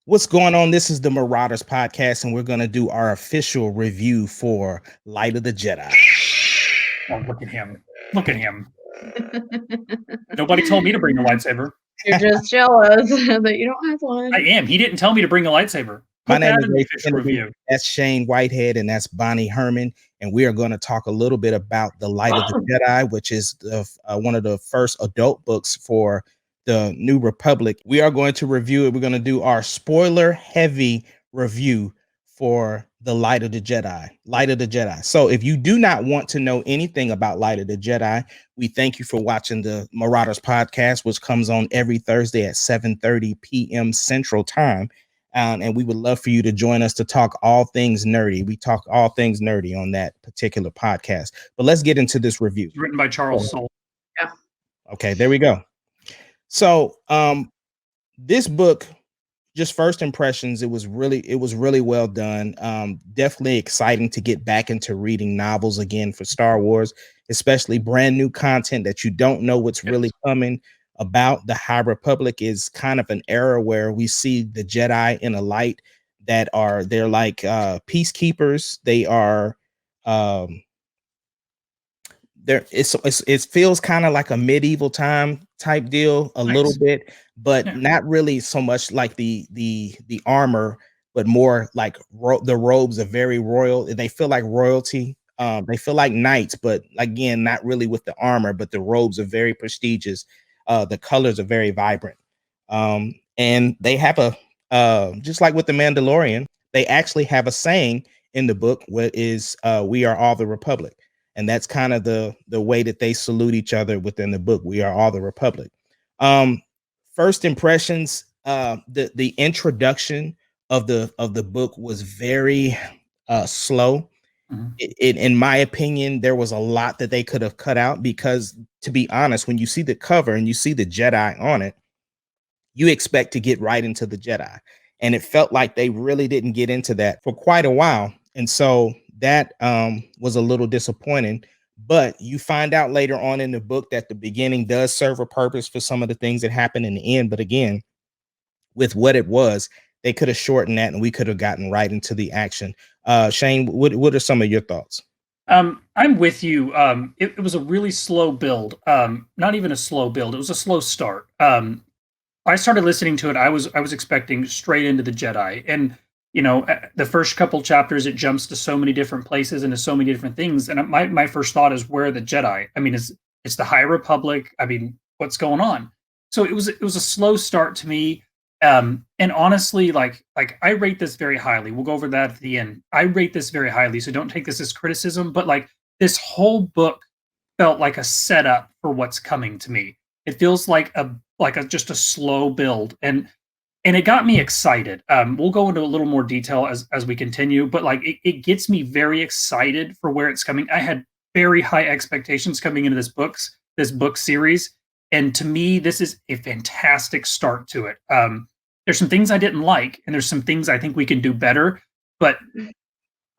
What's going on? This is the Marauders Podcast, and we're going to do our official review for Light of the Jedi. Oh, look at him. Look at him. Nobody told me to bring a lightsaber. You're just jealous that you don't have one. I am. He didn't tell me to bring a lightsaber. My Put name that is in the Ray official Kennedy. review. That's Shane Whitehead, and that's Bonnie Herman. And we are going to talk a little bit about the Light of the Jedi, which is one of the first adult books for the New Republic. We are going to review it. We're going to do our spoiler-heavy review for the Light of the Jedi. Light of the Jedi. So if you do not want to know anything about Light of the Jedi, we thank you for watching the Marauders Podcast, which comes on every Thursday at 7:30 p.m. Central Time. And we would love for you to join us to talk all things nerdy. We talk all things nerdy on that particular podcast. But let's get into this review. It's written by Charles Soule. Yeah. Okay, there we go. So this book, just first impressions, it was really well done. Definitely exciting to get back into reading novels again for Star Wars, especially brand new content that you don't know what's really coming. About the High Republic is kind of an era where we see the Jedi in a light that they're like peacekeepers. They are it feels kind of like a medieval time type deal a little bit, but not really so much like the armor, but more like the robes are very royal. They feel like royalty. They feel like knights, but again, not really with the armor, but the robes are very prestigious. The colors are very vibrant. And they have just like with the Mandalorian, they actually have a saying in the book, what is we are all the Republic. And that's kind of the way that they salute each other within the book. We are all the Republic. First impressions, the introduction of the book was very slow. In my opinion, there was a lot that they could have cut out because, to be honest, when you see the cover and you see the Jedi on it, you expect to get right into the Jedi. And it felt like they really didn't get into that for quite a while. And so that was a little disappointing. But you find out later on in the book that the beginning does serve a purpose for some of the things that happen in the end. But again, with what it was, they could have shortened that and we could have gotten right into the action. Shane, what are some of your thoughts? I'm with you. It was a really slow build. Not even a slow build. It was a slow start. I started listening to it. I was expecting straight into the Jedi, and the first couple chapters it jumps to so many different places and to so many different things. And my first thought is, where are the Jedi? I mean, it's the High Republic. I mean, what's going on? So it was a slow start to me. And honestly, like I rate this very highly. We'll go over that at the end. I rate this very highly, so don't take this as criticism, but like this whole book felt like a setup for what's coming to me. It feels like just a slow build, and it got me excited. We'll go into a little more detail as we continue, but like it gets me very excited for where it's coming. I had very high expectations coming into this book series, and to me, this is a fantastic start to it. There's some things I didn't like, and there's some things I think we can do better, but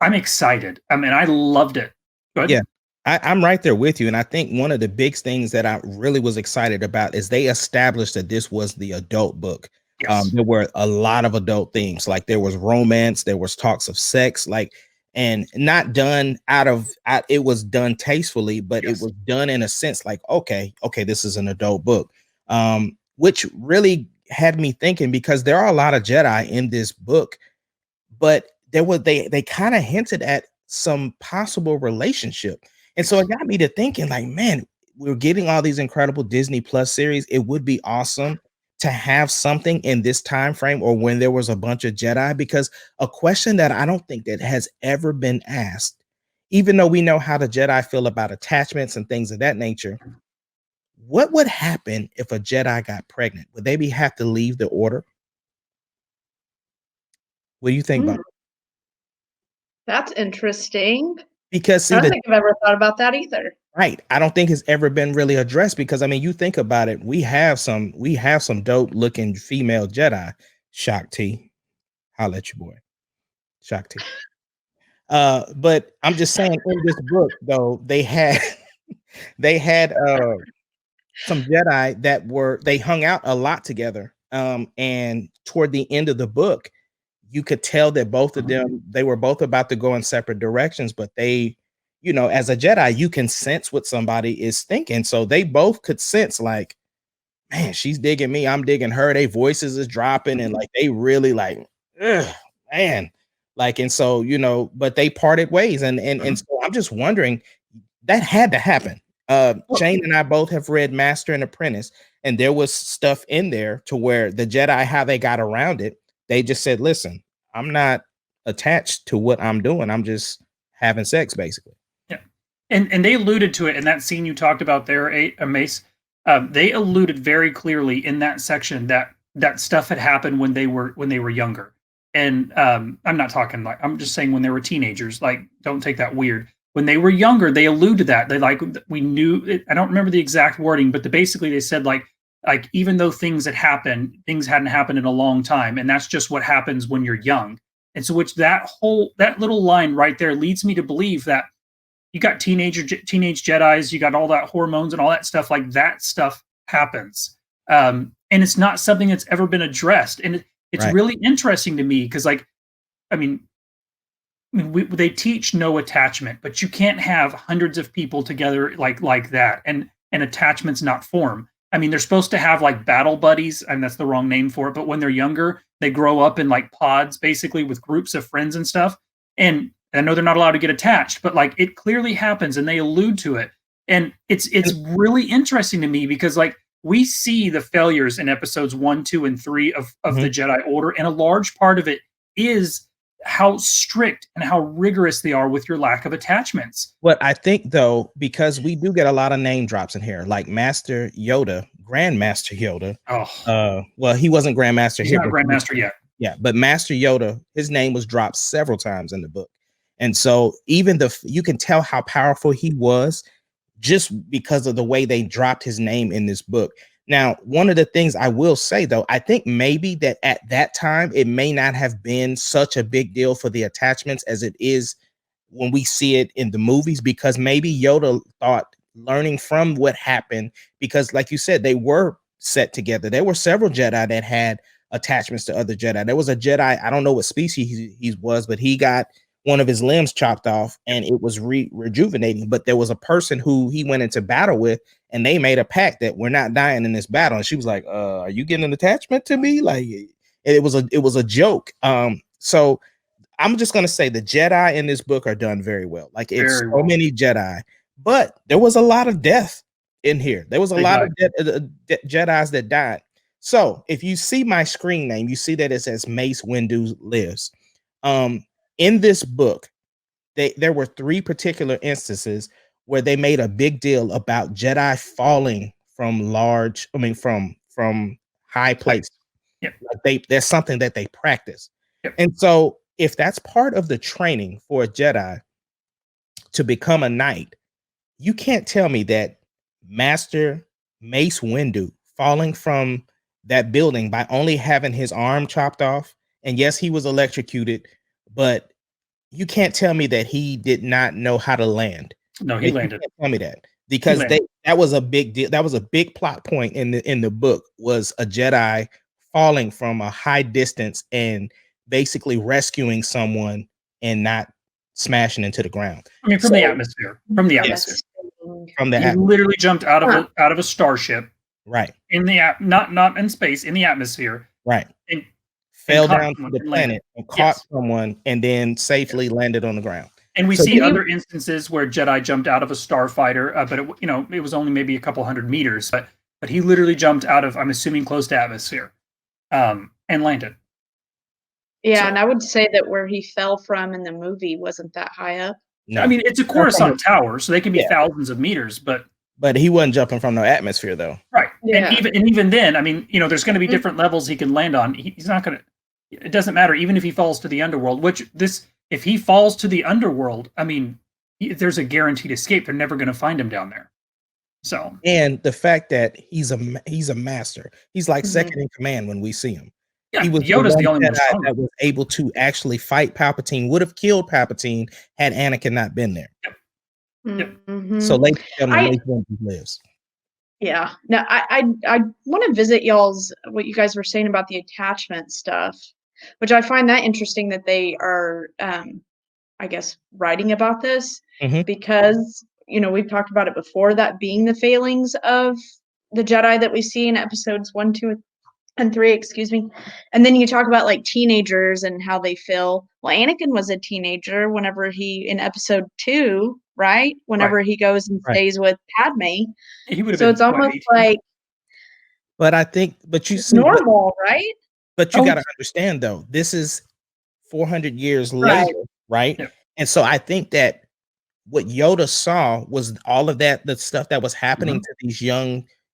I'm excited. I mean, I loved it. Go ahead. Yeah, I'm right there with you. And I think one of the big things that I really was excited about is they established that this was the adult book. Yes. There were a lot of adult themes, like there was romance, there was talks of sex, and not done it was done tastefully, but it was done in a sense like, okay, this is an adult book, which really had me thinking, because there are a lot of Jedi in this book, but they kind of hinted at some possible relationship. And so it got me to thinking, like, man, we're getting all these incredible Disney Plus series. It would be awesome to have something in this time frame, or when there was a bunch of Jedi, because a question that I don't think that has ever been asked, even though we know how the Jedi feel about attachments and things of that nature, what would happen if a Jedi got pregnant? Would they have to leave the order? What do you think about it? That's interesting. Because I don't think I've ever thought about that either. Right. I don't think it's ever been really addressed, because I mean, you think about it, we have some dope looking female Jedi. Shock T. Holla at your boy. Shock T. But I'm just saying, in this book, though, they had some Jedi that they hung out a lot together. And toward the end of the book, you could tell that both of them, they were both about to go in separate directions, but they, as a Jedi, you can sense what somebody is thinking. So they both could sense like, man, she's digging me, I'm digging her. Their voices is dropping, and like they really like, ugh, man, like, and so but they parted ways, and so I'm just wondering, that had to happen. Shane and I both have read Master and Apprentice, and there was stuff in there to where the Jedi, how they got around it, they just said, listen, I'm not attached to what I'm doing, I'm just having sex, basically. Yeah, and they alluded to it in that scene you talked about there, Mace. They alluded very clearly in that section that stuff had happened when they were younger. And I'm not talking like, I'm just saying when they were teenagers. Like, don't take that weird. When they were younger, they alluded to that. They like, we knew it. I don't remember the exact wording, but basically they said like even though things had happened, things hadn't happened in a long time, and that's just what happens when you're young. And so, which that little line right there leads me to believe that you got teenage Jedis, you got all that hormones and all that stuff. Like that stuff happens, and it's not something that's ever been addressed. And it's really interesting to me because, like, I mean, they teach no attachment, but you can't have hundreds of people together like that, and attachments not form. I mean, they're supposed to have like battle buddies, and that's the wrong name for it. But when they're younger, they grow up in like pods, basically with groups of friends and stuff. And I know they're not allowed to get attached, but like it clearly happens, and they allude to it. And it's really interesting to me because like we see the failures in episodes 1, 2, and 3 of the Jedi Order, and a large part of it is how strict and how rigorous they are with your lack of attachments. What I think, though, because we do get a lot of name drops in here, like Master Yoda, Grandmaster Yoda. Well, he wasn't Grandmaster He's here. Not Grandmaster yet. Yeah, but Master Yoda, his name was dropped several times in the book. And so even you can tell how powerful he was just because of the way they dropped his name in this book. Now, one of the things I will say, though, I think maybe that at that time, it may not have been such a big deal for the attachments as it is when we see it in the movies, because maybe Yoda thought, learning from what happened, because like you said, they were set together. There were several Jedi that had attachments to other Jedi. There was a Jedi, I don't know what species he was, but he got one of his limbs chopped off and it was rejuvenating. But there was a person who he went into battle with, and they made a pact that we're not dying in this battle. And she was like, are you getting an attachment to me? Like it was a joke. So I'm just going to say the Jedi in this book are done very well. Like it's so many Jedi, but there was a lot of death in here. There was a lot of Jedis that died. So if you see my screen name, you see that it says Mace Windu lives. In this book, there were 3 particular instances where they made a big deal about Jedi falling from from high places. Yep. Like there's something that they practice. Yep. And so if that's part of the training for a Jedi to become a knight, you can't tell me that Master Mace Windu falling from that building by only having his arm chopped off, and yes, he was electrocuted, but you can't tell me that he did not know how to land. No, he landed. You can't tell me that, because that was a big deal. That was a big plot point in the book, was a Jedi falling from a high distance and basically rescuing someone and not smashing into the ground. I mean, from the atmosphere. From the atmosphere. He literally jumped out of a starship. Right. In the not in space, in the atmosphere. Right. And fell down to the planet and caught someone and then safely landed on the ground. And we see other instances where Jedi jumped out of a starfighter, but it was only maybe a couple hundred meters. But he literally jumped out of, I'm assuming, close to atmosphere, and landed. Yeah, so, and I would say that where he fell from in the movie wasn't that high up. No. I mean, it's a Coruscant tower, so they can be thousands of meters, but he wasn't jumping from no atmosphere, though. Right. Yeah. And even then, I mean, there's going to be different levels he can land on. He's not going to. It doesn't matter, even if he falls to the underworld. If he falls to the underworld, I mean, there's a guaranteed escape. They're never going to find him down there. So, and the fact that he's a master, he's like second in command when we see him. Yeah, he was Yoda's the only one that was able to actually fight Palpatine. Would have killed Palpatine had Anakin not been there. Yep. Mm-hmm. So Mace Windu lives. Yeah. Now, I want to visit y'all's what you guys were saying about the attachment stuff, which I find that interesting that they are, I guess, writing about this Mhm. because we've talked about it before, that being the failings of the Jedi that we see in episodes 1, 2, and 3, excuse me. And then you talk about like teenagers and how they feel. Well, Anakin was a teenager whenever he in episode 2, right? Right. Whenever he goes and Right. stays with Padme. He would have So been it's what, almost 18? like But you it's see, normal, right? but you Oh, gotta understand though, this is 400 years Right. later, right? yeah. And so I think that what Yoda saw was all of that, the stuff that was happening Mhm. to these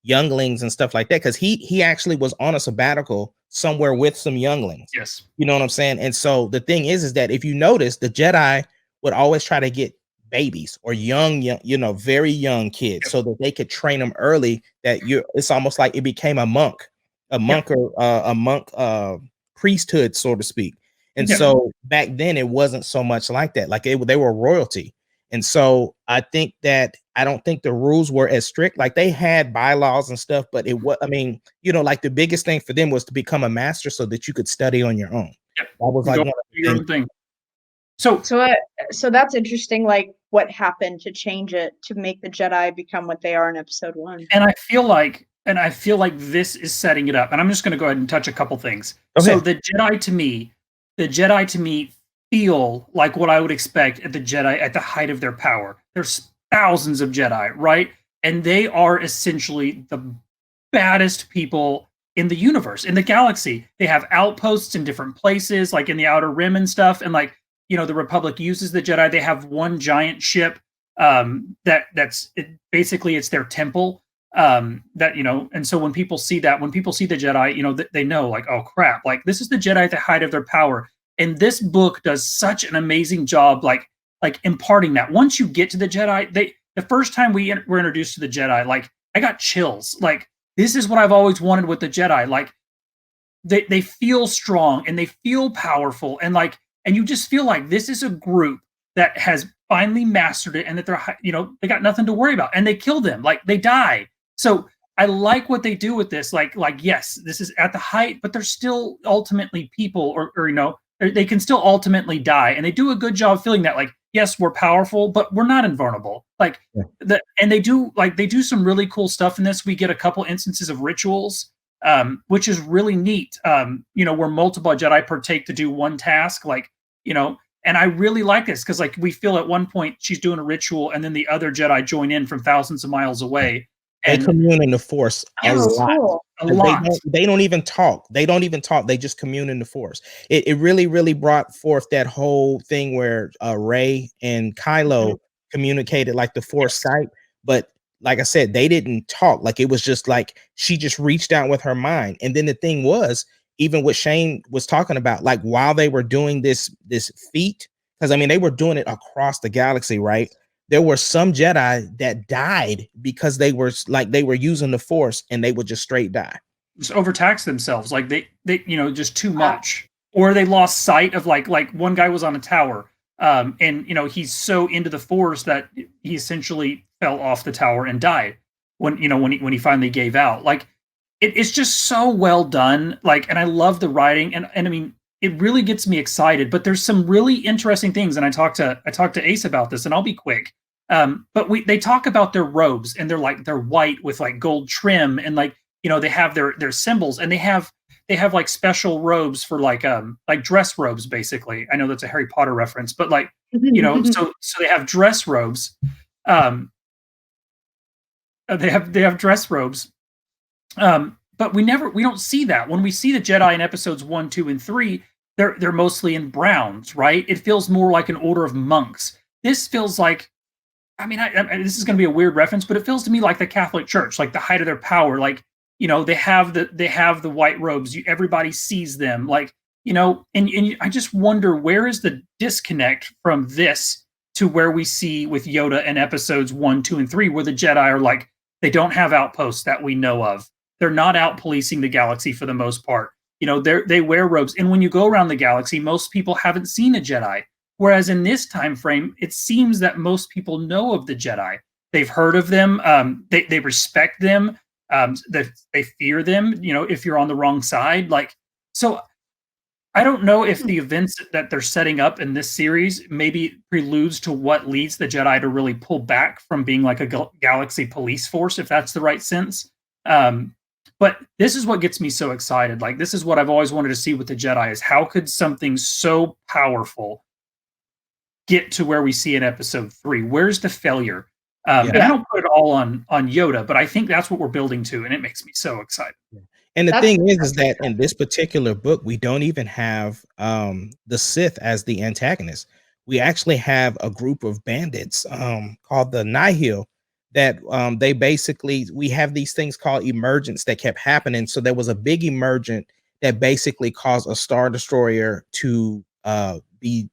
younglings and stuff like that, because he actually was on a sabbatical somewhere with some younglings. Yes. You know what I'm saying? And so the thing is that if you notice, the Jedi would always try to get babies or young, very young kids, Yep. so that they could train them early. That it's almost like it became a monk, Yep. or a monk priesthood, so to speak. And Yep. so back then it wasn't so much like that. Like they were royalty. And so I don't think the rules were as strict. Like they had bylaws and stuff, but it was, I mean, like the biggest thing for them was to become a master so that you could study on your own. Yep. That was You like go one of do the your things. own thing. So So that's interesting, like what happened to change it to make the Jedi become what they are in episode 1. and I feel like this is setting it up. And I'm just going to go ahead and touch a couple things. So Okay. the Jedi to me feel like what I would expect at the Jedi at the height of their power. There's thousands of Jedi, right? And they are essentially the baddest people in the universe, in the galaxy. They have outposts in different places, like in the Outer Rim and stuff. And like, the Republic uses the Jedi. They have one giant ship that's basically it's their temple. And so when people see that, when people see the Jedi, they know like, oh crap, like this is the Jedi at the height of their power. And this book does such an amazing job, like imparting that. Once you get to the Jedi, the first time we were introduced to the Jedi, like I got chills. Like this is what I've always wanted with the Jedi. Like they feel strong and they feel powerful, and you just feel like this is a group that has finally mastered it, and that they're they got nothing to worry about, and they kill them, like they die. So I like what they do with this. Like yes, this is at the height, but they're still ultimately people, or they can still ultimately die, and they do a good job feeling that, like, yes, we're powerful, but we're not invulnerable. Like and they do some really cool stuff in this. We get a couple instances of rituals, which is really neat. Where multiple Jedi partake to do one task, and I really like this because like we feel at one point she's doing a ritual, and then the other Jedi join in from thousands of miles away. They And commune in the force a Oh, lot. cool. a 'Cause lot. They don't even talk. They don't even talk. They just commune in the force. It really, really brought forth that whole thing where Rey and Kylo Mhm. communicated like the force Yes. Skype. But like I said, they didn't talk. Like it was just like she just reached out with her mind. And then the thing was, even what Shane was talking about, like while they were doing this feat, because I mean they were doing it across the galaxy, right? There were some Jedi that died because they were using the force and they would just straight die. Just overtax themselves, like they just too Wow. much, or they lost sight of like one guy was on a tower, and he's so into the force that he essentially fell off the tower and died when he finally gave out. Like it's just so well done, like, and I love the writing, and I mean it really gets me excited. But there's some really interesting things, and I talked to Ace about this, and I'll be quick. But they talk about their robes, and they're white with like gold trim, and like they have their symbols, and they have like special robes for like dress robes, basically. I know that's a Harry Potter reference, but like so they have dress robes. They have dress robes. But we don't see that. When we see the Jedi in episodes 1, 2, and 3, they're mostly in browns, right? It feels more like an order of monks. This feels like, I mean, this is going to be a weird reference, but it feels to me like the Catholic Church, like the height of their power. Like, they have the white robes. Everybody sees them, like, and I just wonder, where is the disconnect from this to where we see with Yoda in episodes 1, 2, and 3, where the Jedi are like, they don't have outposts that we know of. They're not out policing the galaxy for the most part. They wear robes, and when you go around the galaxy, most people haven't seen a Jedi. Whereas in this time frame, it seems that most people know of the Jedi. they've heard of them. They respect them. They fear them. If you're on the wrong side, so. I don't know if the events that they're setting up in this series maybe preludes to what leads the Jedi to really pull back from being like a galaxy police force, if that's the right sense. But this is what gets me so excited. Like, this is what I've always wanted to see with the Jedi, is how could something so powerful get to where we see in episode 3? Where's the failure? And I don't put it all on Yoda, but I think that's what we're building to, and it makes me so excited. And the thing is that in this particular book, we don't even have the Sith as the antagonist. We actually have a group of bandits called the Nihil that we have these things called emergents that kept happening. So there was a big emergent that basically caused a Star Destroyer to be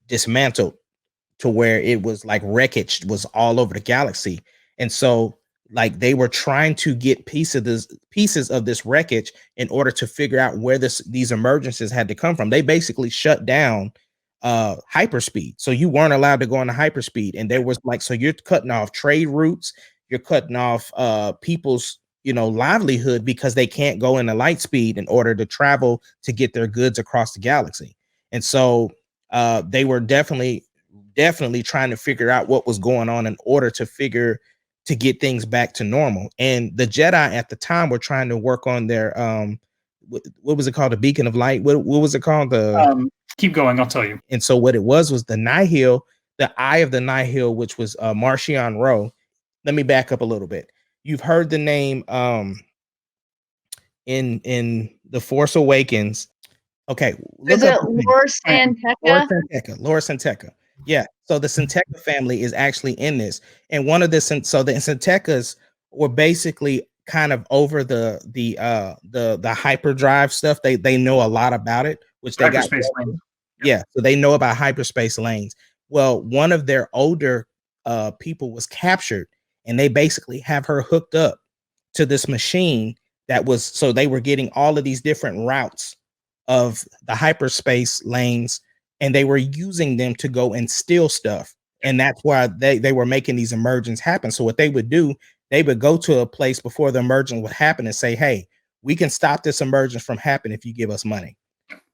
dismantled to where it was like wreckage was all over the galaxy. And so like they were trying to get pieces of this wreckage in order to figure out where these emergencies had to come from. They basically shut down hyperspeed. So you weren't allowed to go into hyperspeed. And there was like, so you're cutting off trade routes, you're cutting off people's, livelihood because they can't go into light speed in order to travel to get their goods across the galaxy. And so they were definitely trying to figure out what was going on in order to get things back to normal. And the Jedi at the time were trying to work on their what was it called? The beacon of light. What was it called? Keep going, I'll tell you. And so what it was the Nihil, the eye of the Nihil, which was Marchion Ro. Let me back up a little bit. You've heard the name in The Force Awakens. Okay, is it Lor Santeca? Lor Santeca. Yeah, so the Santeca family is actually in this, and one of the Santecas were basically kind of over the hyperdrive stuff. They know a lot about it, which they got. Yeah, so they know about hyperspace lanes. Well, one of their older people was captured, and they basically have her hooked up to this machine so they were getting all of these different routes of the hyperspace lanes. And they were using them to go and steal stuff. And that's why they were making these emergents happen. So what they would do, they would go to a place before the emergence would happen and say, hey, we can stop this emergence from happening if you give us money.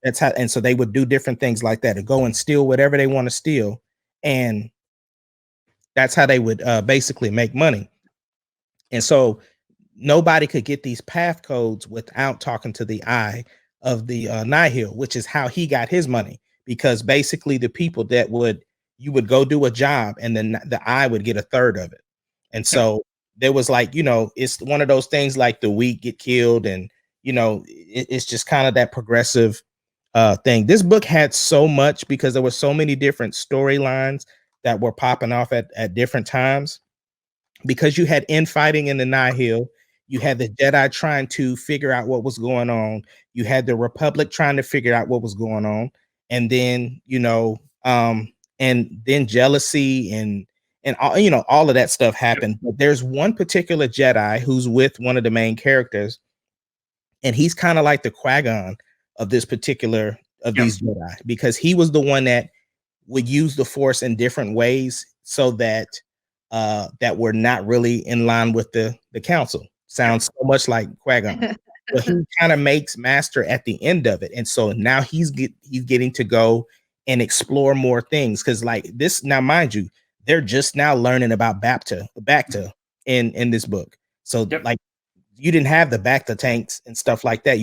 That's how, and so they would do different things like that, to go and steal whatever they want to steal. And that's how they would basically make money. And so nobody could get these path codes without talking to the eye of the Nihil, which is how he got his money. Because basically the people that you would go do a job and then the eye would get a third of it. And so there was like, it's one of those things like the weak get killed, and, it's just kind of that progressive thing. This book had so much because there were so many different storylines that were popping off at different times, because you had infighting in the Nihil. You had the Jedi trying to figure out what was going on. You had the Republic trying to figure out what was going on. And then, and then jealousy and all, all of that stuff happened. But there's one particular Jedi who's with one of the main characters, and he's kind of like the Qui-Gon of this particular these Jedi, because he was the one that would use the Force in different ways so that that were not really in line with the council. Sounds so much like Qui-Gon. But he kind of makes master at the end of it. And so now he's getting to go and explore more things. Because like this, now mind you, they're just now learning about Bacta in this book. So like you didn't have the Bacta tanks and stuff like that.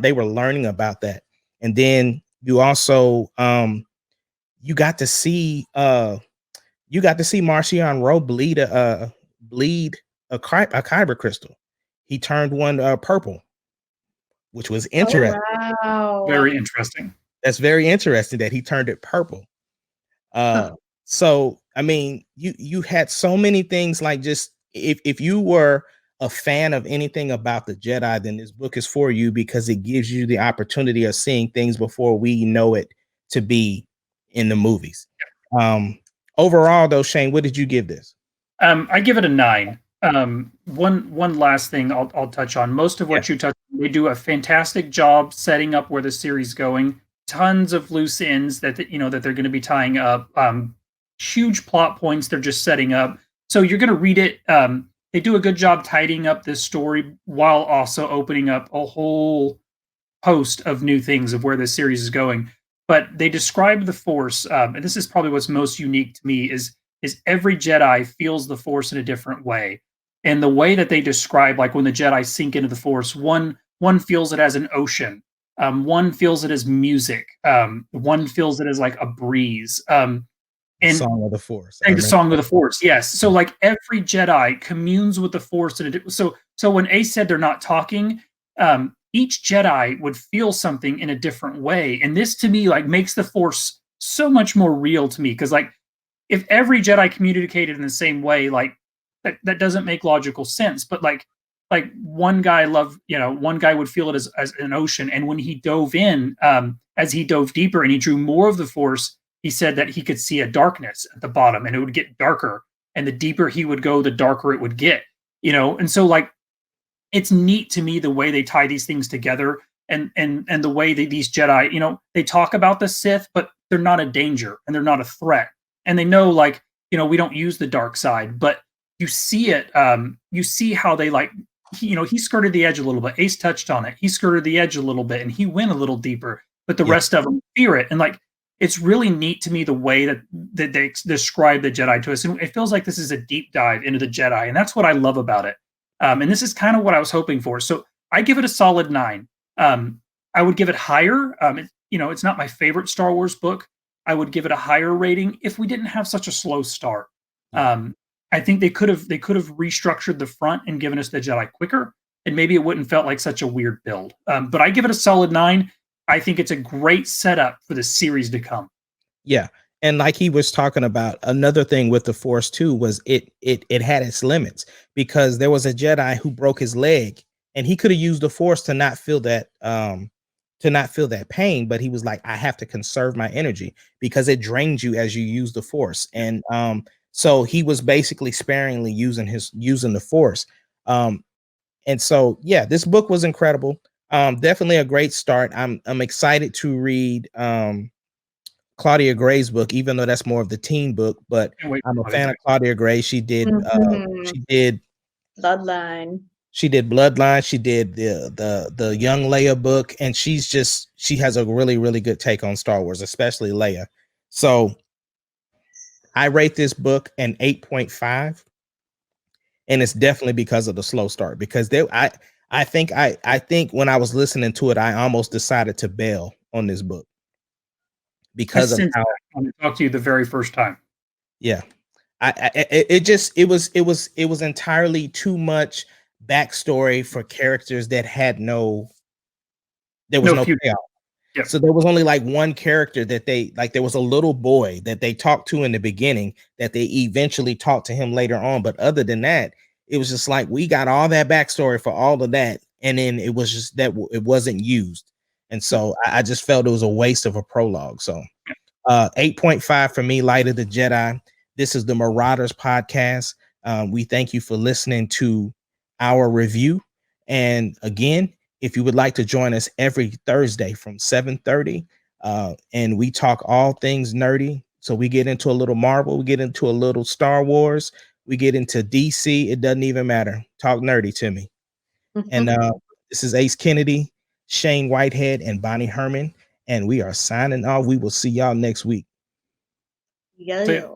They were learning about that. And then you also you got to see Marchion Ro bleed a kyber crystal. He turned one purple, which was interesting. Oh, wow. Very interesting. That's very interesting that he turned it purple. So I mean, you had so many things, like just if you were a fan of anything about the Jedi, then this book is for you, because it gives you the opportunity of seeing things before we know it to be in the movies. Overall though, Shane, what did you give this? I give it a 9. One last thing I'll touch on. Most of what you touched on, they do a fantastic job setting up where the series is going. Tons of loose ends that they're going to be tying up. Huge plot points they're just setting up. So you're going to read it. They do a good job tidying up this story while also opening up a whole host of new things of where this series is going. But they describe the Force, and this is probably what's most unique to me is every Jedi feels the Force in a different way, and the way that they describe, like when the Jedi sink into the Force, one feels it as an ocean, one feels it as music, one feels it as like a breeze, and Song of the Force. and the Song of the Force, yes. So like every Jedi communes with the Force, so when Ace said they're not talking, each Jedi would feel something in a different way, and this to me like makes the Force so much more real to me because like if every Jedi communicated in the same way, like that doesn't make logical sense. But like one guy one guy would feel it as an ocean, and when he dove in, as he dove deeper and he drew more of the Force, he said that he could see a darkness at the bottom, and it would get darker, and the deeper he would go, the darker it would get. And so like it's neat to me the way they tie these things together and the way that these Jedi, they talk about the Sith, but they're not a danger and they're not a threat. And they know like, we don't use the dark side, but you see it, you see how they like, he skirted the edge a little bit. Ace touched on it. He skirted the edge a little bit and he went a little deeper, but the rest of them fear it. And like, it's really neat to me the way that they describe the Jedi to us. And it feels like this is a deep dive into the Jedi. And that's what I love about it. And this is kind of what I was hoping for. So I give it a solid 9. I would give it higher. It's not my favorite Star Wars book. I would give it a higher rating if we didn't have such a slow start. I think they could have restructured the front and given us the Jedi quicker, and maybe it wouldn't felt like such a weird build. But I give it a solid 9. I think it's a great setup for the series to come. Yeah. And like he was talking about, another thing with the Force too was it had its limits, because there was a Jedi who broke his leg and he could have used the Force to not feel that pain, but he was like, I have to conserve my energy because it drains you as you use the Force. And so he was basically sparingly using the Force. And so yeah, this book was incredible. Definitely a great start. I'm excited to read Claudia Gray's book, even though that's more of the teen book, but I'm a fan of Claudia Gray. She did Bloodline. She did Bloodline. She did the Young Leia book, and she has a really, really good take on Star Wars, especially Leia. So I rate this book an 8.5, and it's definitely because of the slow start. Because I think when I was listening to it, I almost decided to bail on this book because of how I talked to you the very first time. Yeah, it was entirely too much backstory for characters that had no payoff. Yep. So there was only like one character that there was a little boy that they talked to in the beginning that they eventually talked to him later on. But other than that, it was just like, we got all that backstory for all of that. And then it was just that it wasn't used. And so I just felt it was a waste of a prologue. So 8.5 for me, Light of the Jedi. This is the Marauders Podcast. We thank you for listening to our review. And again, if you would like to join us every Thursday from 7:30, and we talk all things nerdy. So we get into a little Marvel, we get into a little Star Wars, we get into DC. It doesn't even matter. Talk nerdy to me. And this is Ace Kennedy, Shane Whitehead, and Bonnie Herman. And we are signing off. We will see y'all next week. Yeah.